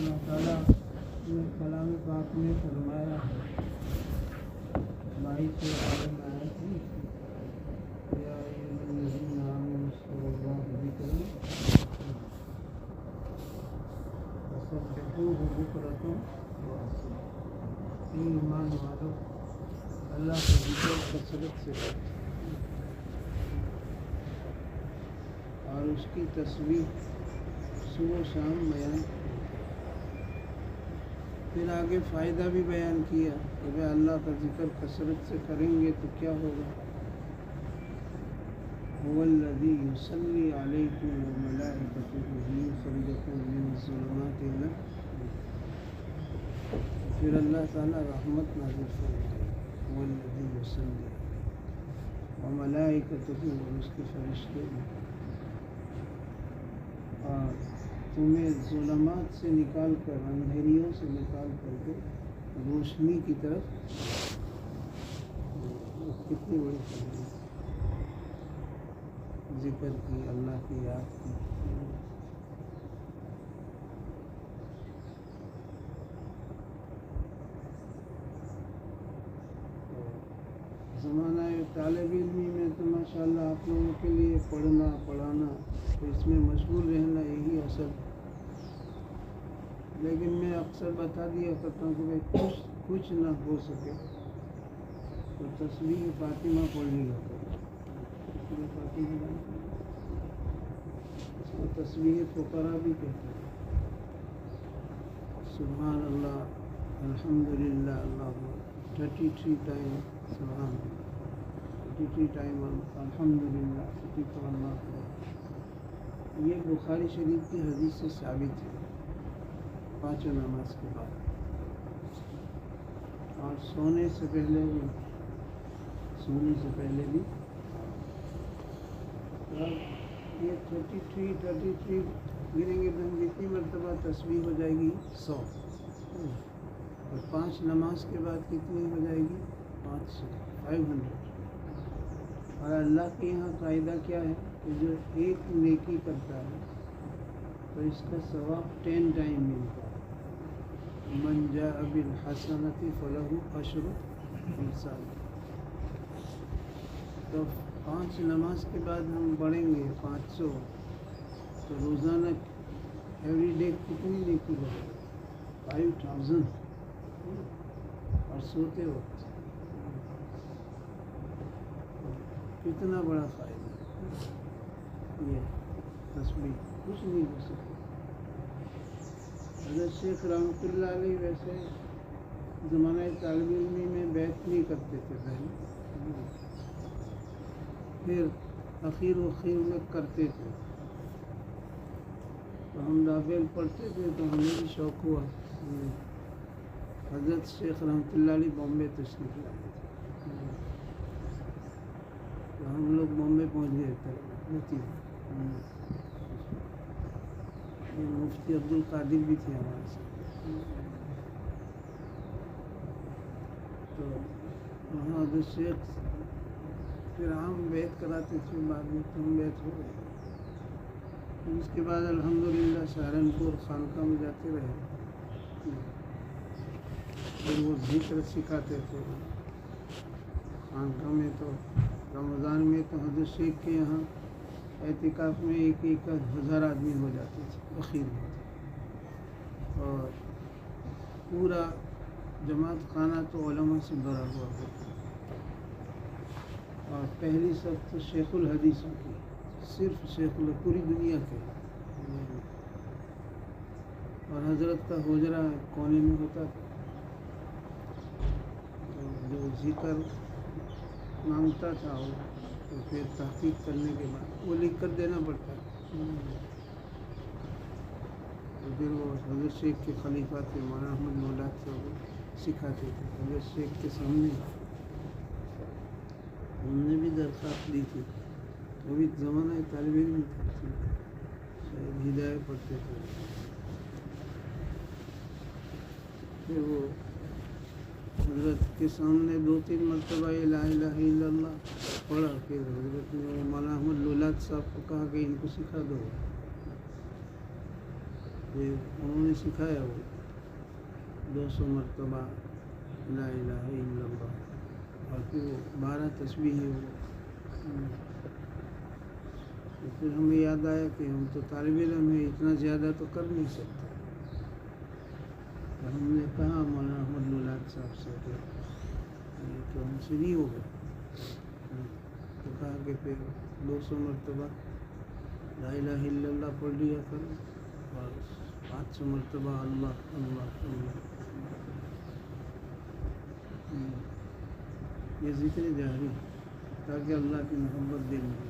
اللہ تعالیٰ نے کلام پاک میں فرمایا ہے 22 آیت ہے یا ایھا الذین آمنوا اذکروا اللہ ذکرا وسبحوہ بکرۃ وأصیلا۔ ایمان والو اللہ کا ذکر کثرت سے کرو اور اس کی تسبیح صبح و شام بیان کرو۔ پھر آگے فائدہ بھی بیان کیا کہ بھائی اللہ کا ذکر کثرت سے کریں گے تو کیا ہوگا۔ هو الذی یصلی علیکم وملائکتہ لیخرجکم من الظلمات الی النور۔ پھر اللہ تعالیٰ رحمت نازل فرمائے هو الذی یصلی وملائکتہ اور اس کے فرشتے اور تمہیں ظلمات سے نکال کر اندھیریوں سے نکال کر کے روشنی کی طرف کتنی بڑی فضل ذکر کی، اللہ کی یاد کی۔ زمانہ طالب علمی میں تو ماشاءاللہ آپ لوگوں کے لیے پڑھنا پڑھانا تو اس میں مشغول رہنا یہی اصل، لیکن میں اکثر بتا دیا کرتا ہوں کہ بھائی کچھ نہ ہو سکے تو تسبیح فاطمہ پڑھ لیا کرو۔ فاطمہ اس کو تسبیح فقرا بھی کہتے ہیں۔ سبحان اللہ الحمدللہ اللہ 33 ٹائم سبحان اللہ، 33 ٹائم الحمدللہ، 34 اللہ اکبر۔ یہ بخاری شریف کی حدیث سے ثابت ہے، پانچوں نماز کے بعد اور سونے سے پہلے بھی یہ 33 گریں گے تو جتنی مرتبہ تسبیح ہو جائے گی 100، اور 5 نماز کے بعد کتنی ہو جائے گی 500۔ اور اللہ کے یہاں قاعدہ کیا ہے کہ جو ایک نیکی کرتا ہے تو اس کا ثواب 10 ٹائم ملتا ہے۔ من جاء بالحسنۃ فلہ عشر امثالها۔ تو 5 نماز کے بعد ہم پڑھیں گے 500، تو روزانہ ایوری ڈے کتنی نیکی ہوگی 5000، اور سوتے وقت کتنا بڑا فائدہ۔ یہ تسبیح کچھ نہیں ہو سکتا۔ حضرت شیخ رحمۃ اللہ علیہ ویسے زمانہ طالب علمی میں بیعت نہیں کرتے تھے پہلے، پھر اخیر میں کرتے تھے، تو ہم ناول پڑھتے تھے تو ہمیں بھی شوق ہوا۔ حضرت شیخ رحمۃ اللہ علیہ بامبے تشریف لائے تھے، تو ہم لوگ بامبے پہنچ گئے تھے۔ مفتی عبدالقادر بھی تھے ہمارے ساتھ، تو وہاں حضرت شیخ پھر ہم بیعت کراتے تھے، بعد میں ہم بیعت ہو گئے۔ اس کے بعد الحمدللہ سہارنپور خانقاہ میں جاتے رہے، پھر وہ ذکر سکھاتے تھے خانقاہ میں۔ تو رمضان میں تو حضرت شیخ کے یہاں اعتکاف میں 1,000 آدمی ہو جاتے تھے اخیر میں، اور پورا جماعت خانہ تو علماء سے بھرا ہوا ہوتا، اور پہلی سب تو شیخ الحدیثوں کی، صرف شیخ پوری دنیا کے، اور حضرت کا حجرہ کونے میں ہوتا تھا، جو ذکر مانگتا تھا وہ تو پھر تحقیق کرنے کے بعد وہ لکھ کر دینا پڑتا ہے، تو پھر وہ حضرت شیخ کے خلیفہ تھے مولانا احمد مولاد سے وہ سکھاتے تھے۔ حضرت شیخ کے سامنے ہم نے بھی درخواست دی تھی، ابھی زمانہ طالب علم تھا، شاید ہدایت پڑھتے تھے، پھر وہ حضرت کے سامنے 2-3 مرتبہ لا الہ الا اللہ پڑھا، پھر حضرت نے مولانا احمد لولاد صاحب کو کہا کہ ان کو سکھا دو، پھر انہوں نے سکھایا وہ 200 مرتبہ لا الہ الا اللہ، اور پھر وہ 12 تسبیح ہے وہ۔ تو پھر ہمیں یاد آیا کہ ہم تو طالب علم ہیں، اتنا زیادہ تو کر نہیں سکتے۔ ہم نے کہا مولانا احمد مولاد صاحب سے کہ تو ہم سے نہیں ہوگا، تو کہا کہ پھر 200 مرتبہ لا الہ الا اللہ پڑھ لیا کرو، اور 500 مرتبہ اللہ اللہ اللہ۔ یہ ذکر جاری تاکہ اللہ کی محبت دل میں۔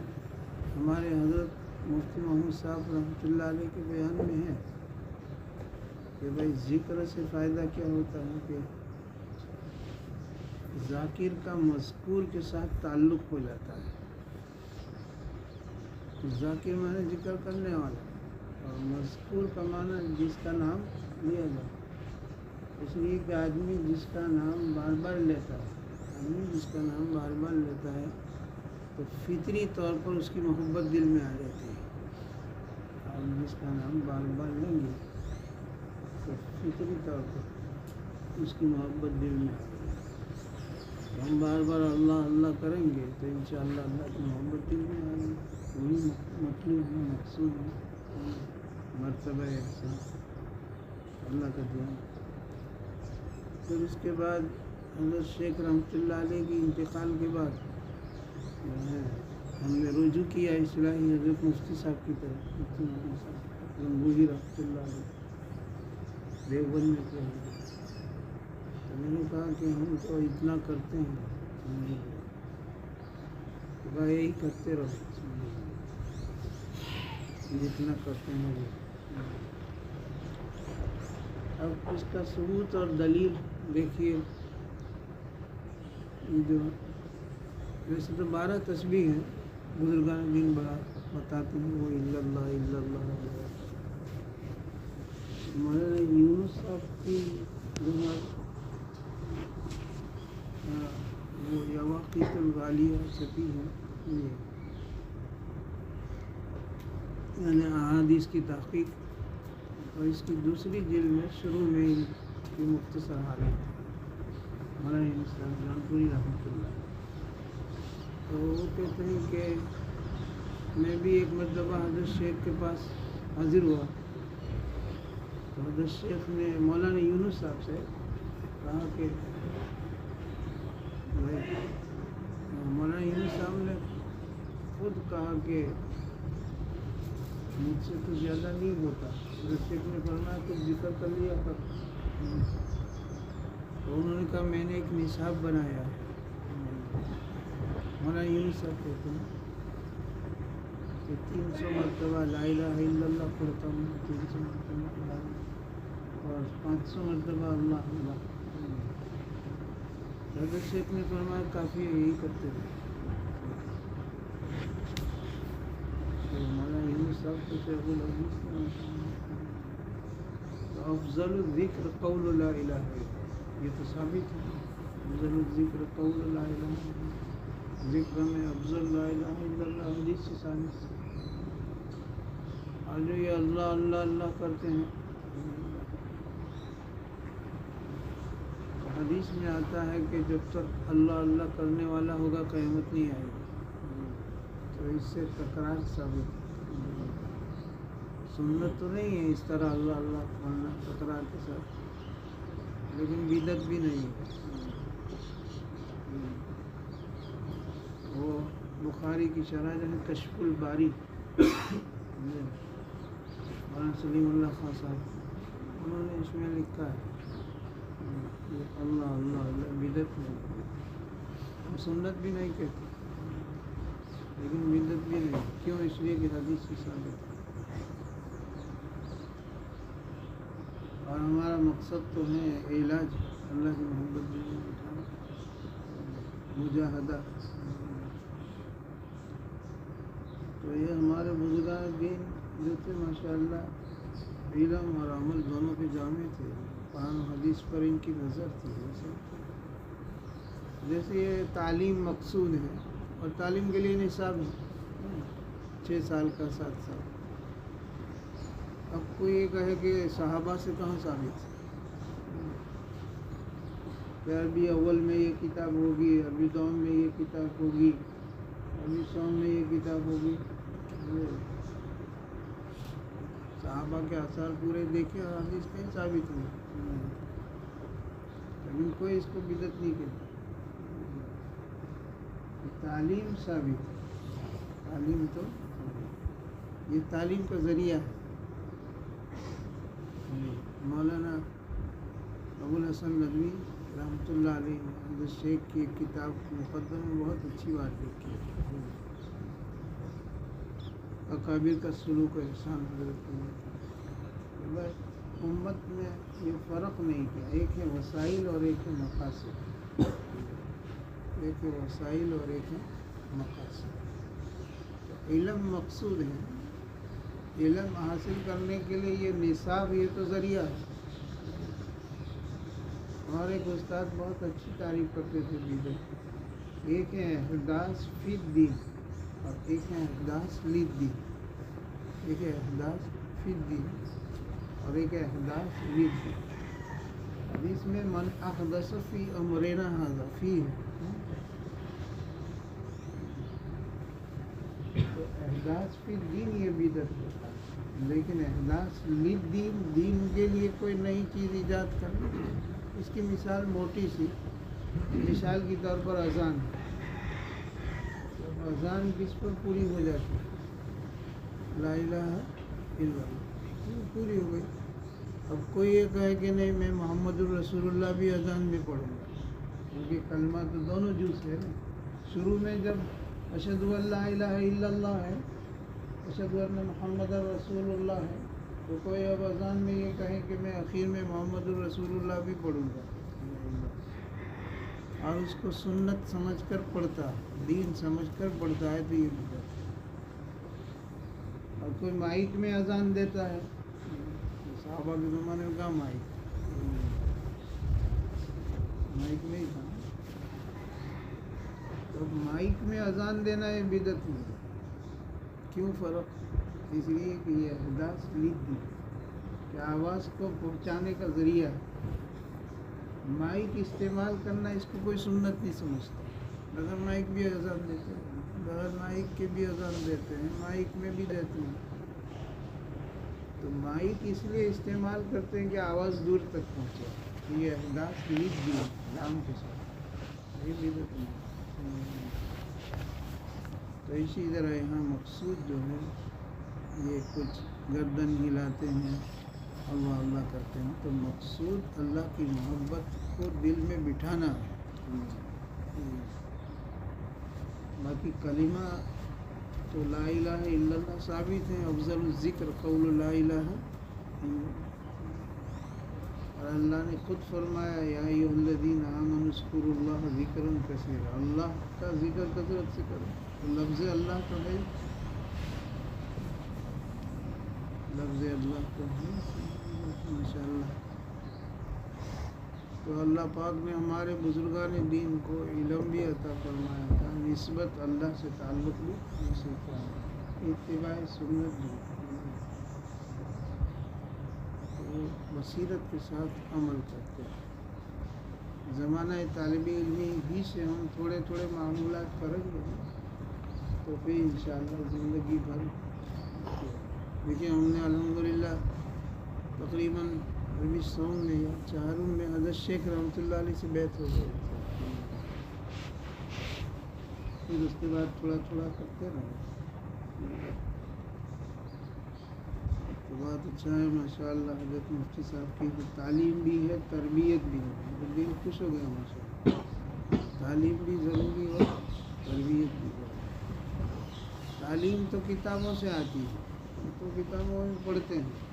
ہمارے حضرت مفتی محمود صاحب رحمۃ اللہ علیہ کے بیان میں ہے کہ بھائی ذکر سے فائدہ کیا ہوتا ہے کہ ذاکر کا مذکور کے ساتھ تعلق ہو جاتا ہے۔ ذاکر معنی ذکر کرنے والا، اور مذکور کا معنی جس کا نام لیا جائے۔ اس لیے کہ آدمی جس کا نام بار بار لیتا ہے، تو فطری طور پر اس کی محبت دل میں آ جاتی ہے، اور جس کا نام بار بار لیں گے تو فطری طور پر اس کی محبت دل میں آ جائے گی۔ ہم بار بار اللہ اللہ کریں گے تو انشاءاللہ اللہ کی محبت دل میں آئے گی۔ وہی مطلوب ہے، مقصود ہے، مرتبہ احسان اللہ کا دعا۔ پھر اس کے بعد حضرت شیخ رحمۃ اللہ علیہ کی انتقال کے بعد ہم نے رجوع کیا اصلاحی حضرت مفتی صاحب کی طرف، مفتی محمد صاحب گنگوہی رحمۃ اللہ علیہ دیوبند میں تھے۔ تو میں نے کہا کہ ہم تو اتنا کرتے ہیں، تو یہی کرتے رہو جتنا کرتے ہیں وہ۔ اب اس کا ثبوت اور دلیل دیکھیے، جو ویسے تو 12 تسبیح ہیں، بزرگان دین بڑا بتاتے ہیں وہ الا اللہ الا اللہ۔ مولانا یونس صاحب کی وہ یواقیت الغالیہ صفی ہے، یعنی احادیث کی تحقیق، اور اس کی دوسری جلد میں شروع میں ان کی مختصر حالت مولانا یونس صاحب جانپوری رحمۃ اللہ۔ تو وہ کہتے ہیں کہ میں بھی ایک مرتبہ حضرت شیخ کے پاس حاضر ہوا، تو حضرت شیخ نے مولانا یونس صاحب سے کہا کہ مولانا یونس صاحب نے خود کہا کہ مجھ سے تو زیادہ نہیں ہوتا، حضرت شیخ نے فرمایا کچھ ذکر کر لیا کر۔ تو انہوں نے کہا میں نے ایک نصاب بنایا ہے۔ مولانا یونس صاحب کہتے ہیں کہ 300 مرتبہ لا الہ الا اللہ پڑھتا ہوں، 300 مرتبہ اور 500 مرتبہ اللہ اللہ۔ حضرت شیخ نے فرمایا کافی ہے، یہی کرتے تھے۔ تو مولانا یونس صاحب کو شیخ الحدیث افضل الذکر قول لا الہ الا، یہ تو ثابت ہے۔ افضل الذکر قول لا الہ الا، ذکر میں افضل لا الہ الا اللہ، حدیث سے ثابت ہے۔ اور جو یہ اللہ اللہ اللہ کرتے ہیں، حدیث میں آتا ہے کہ جب تک اللہ اللہ کرنے والا ہوگا قیامت نہیں آئے گی، تو اس سے تکرار ثابت ہے۔ سنت تو نہیں ہے اس طرح اللہ اللہ کرنا تکرار کے ساتھ، لیکن بدعت بھی نہیں ہے۔ وہ بخاری کی شرح جو ہے کشف الباری، مولانا سلیم اللہ خان صاحب، انہوں نے اس میں لکھا ہے اللہ اللہ اللہ بدعت نہیں، ہم سنت بھی نہیں کہتے لیکن بدعت بھی نہیں۔ کیوں؟ اس لیے کہ حدیث سے ثابت ہے۔ اور ہمارا مقصد تو ہے علاج اللہ کی محبت میں مجاہدہ۔ تو یہ ہمارے بزرگان دین جو تھے ماشاءاللہ علم اور عمل دونوں کے جامع تھے، قرآن و حدیث پر ان کی نظر تھی۔ جیسے یہ تعلیم مقصود ہے، اور تعلیم کے لیے نصاب ہے 6 سال کا 7 سال، اب کوئی یہ کہے کہ صحابہ سے کہاں ثابت ہے؟ عربی اول میں یہ کتاب ہوگی، عربی دوم میں یہ کتاب ہوگی، عربی سوم میں یہ کتاب ہوگی. صحابہ کے آثار پورے دیکھے اور حدیث کہیں ثابت نہیں، لیکن کوئی اس کو بدعت نہیں کہتا. تعلیم ثابت ہے، تعلیم تو یہ تعلیم کا ذریعہ ہے. مولانا ابو الحسن ندوی رحمۃ اللہ علیہ حضرت شیخ کی ایک کتاب مقدمہ میں بہت اچھی بات لکھی ہے. اکابر کا سلوک و احسان حضرت نے امت میں یہ فرق نہیں کیا، ایک ہے وسائل اور ایک ہے مقاصد، ایک ہے وسائل اور ایک ہے مقاصد. علم مقصود ہے، علم حاصل کرنے کے لیے یہ نصاب یہ تو ذریعہ ہے. اور ایک استاد بہت اچھی تعریف کرتے تھے بدعت، ایک ہے احداث فی الدین اور ایک ہے احداث للدین. ایک ہے احداث فی الدین اور ایک ہے احداث للدین. حدیث میں من احدث فی امرنا ھذا فی ہے، تو احداث فی الدین یہ بدعت ہوتا ہے. لیکن احداث للدین، دین کے لیے کوئی نئی چیز ایجاد کرنا، اس کی مثال موٹی سی مثال کے طور پر اذان. اذان کس پر پوری ہو جاتی ہے؟ لا الہ الا اللہ پوری ہو گئی. اب کوئی یہ کہے کہ نہیں میں محمد الرسول اللہ بھی اذان میں پڑھوں گا، کیونکہ کلمہ تو دونوں جز ہے نا. شروع میں جب اشہد ان لا الہ الا اللہ ہے، اشہد ان محمد رسول اللہ ہے، تو کوئی اب اذان میں یہ کہے کہ میں اخیر میں محمد الرسول اللہ بھی پڑھوں گا اور اس کو سنت سمجھ کر پڑھتا ہے، دین سمجھ کر پڑھتا ہے، تو یہ بدعت ہے. اور کوئی مائک میں اذان دیتا ہے، صحابہ کے زمانے میں کہاں مائک نہیں تھا، تو مائک میں اذان دینا یہ بدعت نہیں ہے. کیوں فرق؟ اس لیے کہ یہ احداث للدین کہ آواز کو پہنچانے کا ذریعہ ہے. مائک استعمال کرنا اس کو کوئی سنت نہیں سمجھتا. بغیر مائک بھی اذان دیتے ہیں، بغیر مائک کے بھی اذان دیتے ہیں، مائک میں بھی دیتے ہیں. تو مائک اس لیے استعمال کرتے ہیں کہ آواز دور تک پہنچے. یہ احداث للدین نام کے ساتھ یہ بدعت نہیں. تو اسی طرح یہاں مقصود جو ہے یہ کچھ گردن ہلاتے ہیں، اللہ اللہ کرتے ہیں، تو مقصود اللہ کی محبت کو دل میں بٹھانا ہے. باقی کلمہ تو لا الہ الا اللہ ثابت ہے. افضل الذکر قول لا الہ الا اللہ. اور اللہ نے خود فرمایا یا ایھا الذین آمنوا اذکروا اللہ ذکرا کثیرا، اللہ کا ذکر کثرت سے کرو. لفظ اللہ تو ہے، لفظ اللہ تو ہے ماشاء اللہ. تو اللہ پاک نے ہمارے بزرگان دین کو علم بھی عطا فرمایا تھا، نسبت اللہ سے تعلق بھی حاصل فرمایا، اتباع سنت بھی. تو بصیرت کے ساتھ عمل کرتے ہیں. زمانہ طالب علمی ہی سے ہم تھوڑے تھوڑے معمولات کریں گے تو پھر انشاءاللہ زندگی بھر. دیکھیں ہم نے الحمدللہ تقریباً عربی سوم میں یا چہارم میں حضرت شیخ رحمۃ اللہ علیہ سے بیعت ہو گئی. پھر اس کے بعد تھوڑا تھوڑا کرتے رہے. تو بات اچھا ہے ماشاء اللہ. حضرت مفتی صاحب کی تعلیم بھی ہے، تربیت بھی ہے، تو دل خوش ہو گیا ماشاء اللہ. تعلیم بھی ضروری ہے، تربیت بھی ضروری ہے. تعلیم تو کتابوں سے آتی ہے، تو کتابوں میں پڑھتے ہیں،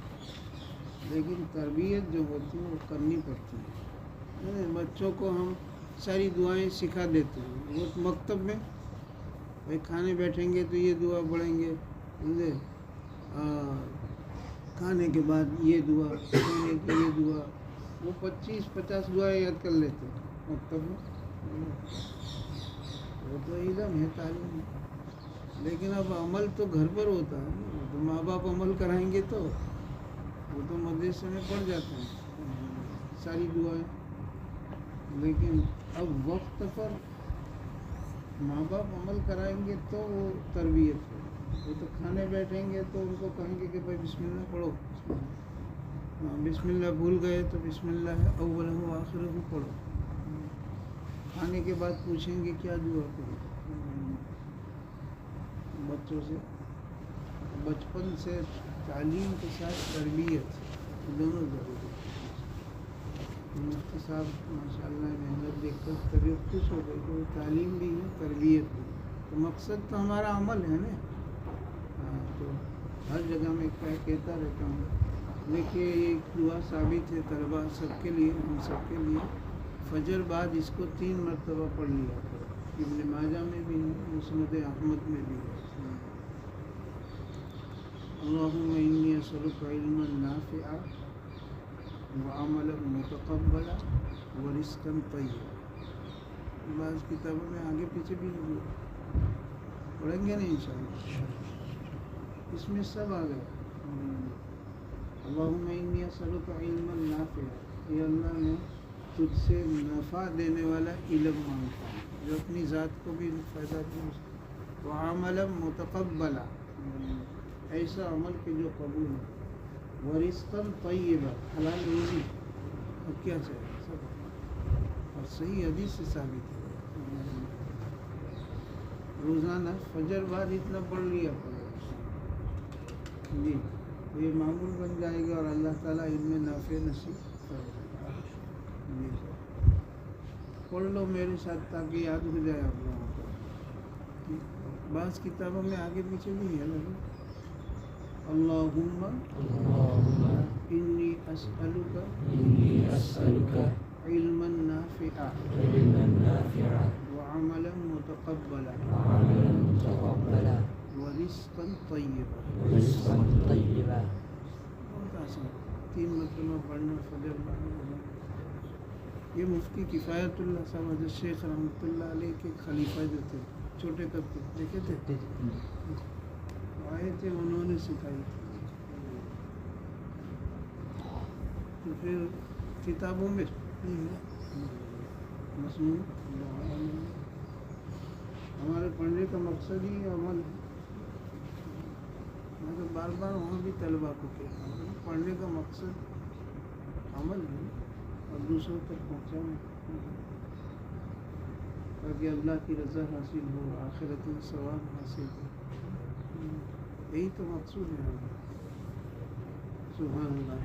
لیکن تربیت جو ہوتی ہے وہ کرنی پڑتی ہے. بچوں کو ہم ساری دعائیں سکھا دیتے ہیں. وہ مکتب میں بھائی کھانے بیٹھیں گے تو یہ دعا پڑھیں گے، سمجھے، کھانے کے بعد یہ دعا، کھانے کی یہ دعا، وہ 25-50 دعائیں یاد کر لیتے ہیں مکتب میں. وہ تو علم ہے، تعلیم ہے. لیکن اب عمل تو گھر پر ہوتا ہے، تو ماں باپ عمل کرائیں گے تو وہ تو مدرسے میں پڑھ جاتے ہیں ساری دعائیں، لیکن اب وقت پر ماں باپ عمل کرائیں گے تو وہ تربیت ہے. وہ تو کھانے بیٹھیں گے تو ان کو کہیں گے کہ بھائی بسم اللہ پڑھو. بسم اللہ بھول گئے تو بسم اللہ اول و آخر بھی پڑھو. کھانے کے بعد پوچھیں گے کیا دعا کرو. بچوں سے بچپن سے تعلیم کے ساتھ تربیت دونوں ضروری ہے. مفتی صاحب ماشاء اللہ محنت دیکھ کر طبیعت خوش ہو گئی کہ تعلیم بھی ہے تربیت بھی. تو مقصد تو ہمارا عمل ہے نا. تو ہر جگہ میں کہتا رہتا ہوں، دیکھیے ایک دعا ثابت ہے طلباء سب کے لیے، ہم سب کے لیے. فجر بعد اس کو 3 مرتبہ پڑھ لیا کرو. ابن ماجہ میں بھی ہے، مسند احمد میں بھی ہے. اللہم انی اسألک علما نافعا وعملا متقبلا ورزقا طیبا. بعض کتابوں میں آگے پیچھے بھی پڑھیں گے نہیں انشاءاللہ، اس میں سب آ گیا. اللہم انی اسألک علما نافعا، یہ اللہ نے تجھ سے نفع دینے والا علم مانگتا ہے جو اپنی ذات کو بھی فائدہ دے. وعملا متقبلا، ایسا عمل کہ جو قبول ہے. ورزقا طیبا، حلال روزی. اب کیا چاہیے سب، اور صحیح حدیث سے ثابت ہے. روزانہ فجر بعد اتنا پڑھ لیا کرو جی، تو یہ معمول بن جائے گا اور اللہ تعالیٰ علم نافع نصیب کرے. جی پڑھ لو میرے ساتھ تاکہ یاد ہو جائے آپ لوگوں کو. بعض کتابوں میں آگے پیچھے بھی ہے لگے. اللہم انی اسألک علما نافعا وعملا متقبلا ورزقا طیبا. بہت آسان، 3 مرتبہ پڑھنا فجر بعد. یہ مفتی کفایت اللہ صاحب حضرت شیخ رحمۃ اللہ علیہ کے خلیفہ جو تھے، چھوٹے تب تھے، دیکھے تھے، آئے تھے، انہوں نے سکھائی تھی. تو پھر کتابوں میں مضمون ہمارے پڑھنے کا مقصد ہی عمل ہے. میں تو بار بار وہاں بھی طلباء کو کہتا ہوں، پڑھنے کا مقصد عمل ہے اور دوسروں تک پہنچانا تاکہ اللہ کی رضا حاصل ہو، آخرت میں ثواب حاصل ہو. یہی تو مقصود ہے. سبحان اللہ.